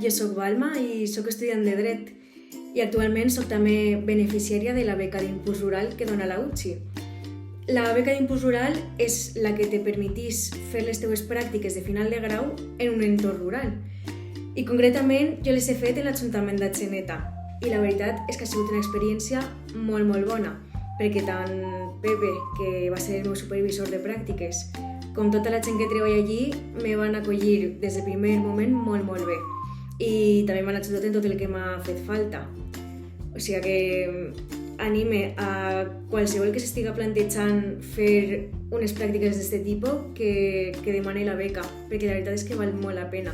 Jo soc Balma i soc estudiant de Dret i actualment soc també beneficiària de la beca d'impuls rural que dona la UCI. La beca d'impuls rural és la que te permetís fer les teues pràctiques de final de grau en un entorn rural. I concretament jo les he fet en l'Ajuntament d'Atzeneta i la veritat és que ha sigut una experiència molt bona, perquè tant Pepe, que va ser el meu supervisor de pràctiques, com tota la gent que treballa allí, me van acollir des del primer moment molt bé. I també m'han ajudat en tot el que m'ha fet falta. O sigui que anime a qualsevol que s'estiga plantejant fer unes pràctiques d'aquest tipus que demani la beca, perquè la veritat és que val molt la pena.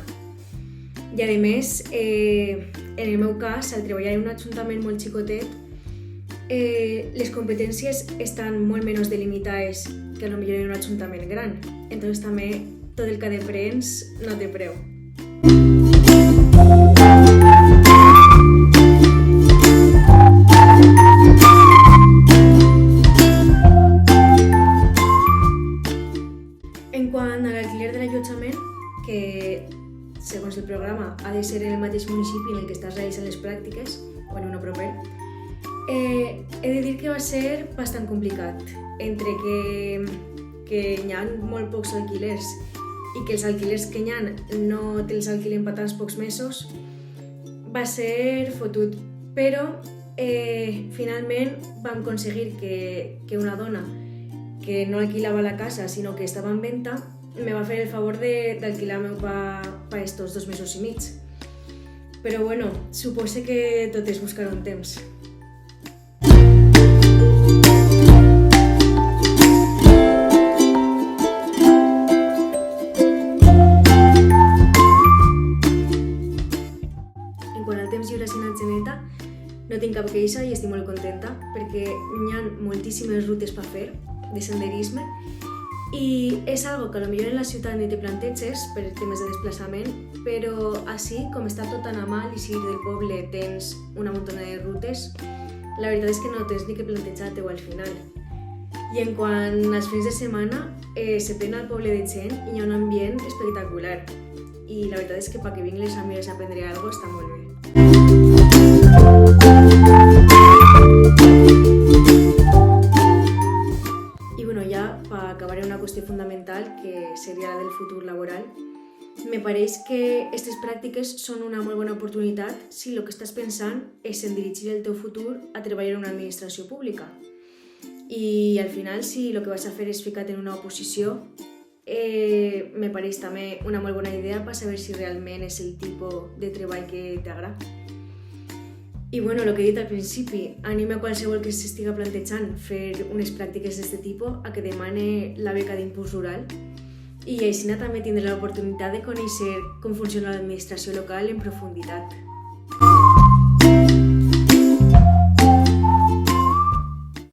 I a més, en el meu cas, al treballar en un ajuntament molt xicotet, les competències estan molt menys delimitades que potser en un ajuntament gran. Entonces també tot el que aprens no té preu. En quant a l'alquiler de l'allotjament, que segons el programa ha de ser en el mateix municipi en el que estàs realitzant les pràctiques, o en uno proper, he de dir que va ser bastant complicat, entre que hi ha molt pocs alquilers i que els alquilers que hi ha no te'ls alquilen per tants pocs mesos, va ser fotut. Però finalment vam aconseguir que una dona que no alquilava la casa sinó que estava en venda me va fer el favor d'alquilar-me per estos 2 mesos i mig. Però bueno, supose que tot és buscar un temps. En quant al temps lliure a Atzeneta, no tinc cap queixa i estic molt contenta perquè hi ha moltíssimes rutes per fer de senderisme i és algo que potser en la ciutat ni te planteges per temes de desplaçament, però així, com està tot tan a mà, i si del poble tens una muntona de rutes, la veritat és que no tens ni que plantejar-te-ho al final. I en quant als fins de setmana, se plena el poble de gent i hi ha un ambient espectacular. I la veritat és que perquè vinguin les famílies a aprendre alguna cosa està molt bé. I bueno, ja per acabar una qüestió fundamental que seria la del futur laboral, me pareix que aquestes pràctiques són una molt bona oportunitat si el que estàs pensant és en dirigir el teu futur a treballar en una administració pública. I al final, si el que vas a fer és ficar-te en una oposició, me pareix també una molt bona idea per saber si realment és el tipus de treball que t'agrada. I bueno, el que he dit al principi, anima a qualsevol que s'estiga plantejant fer unes pràctiques d'aquest tipus a que demane la beca d'impuls rural i així també tindrà l'oportunitat de conèixer com funciona l'administració local en profunditat.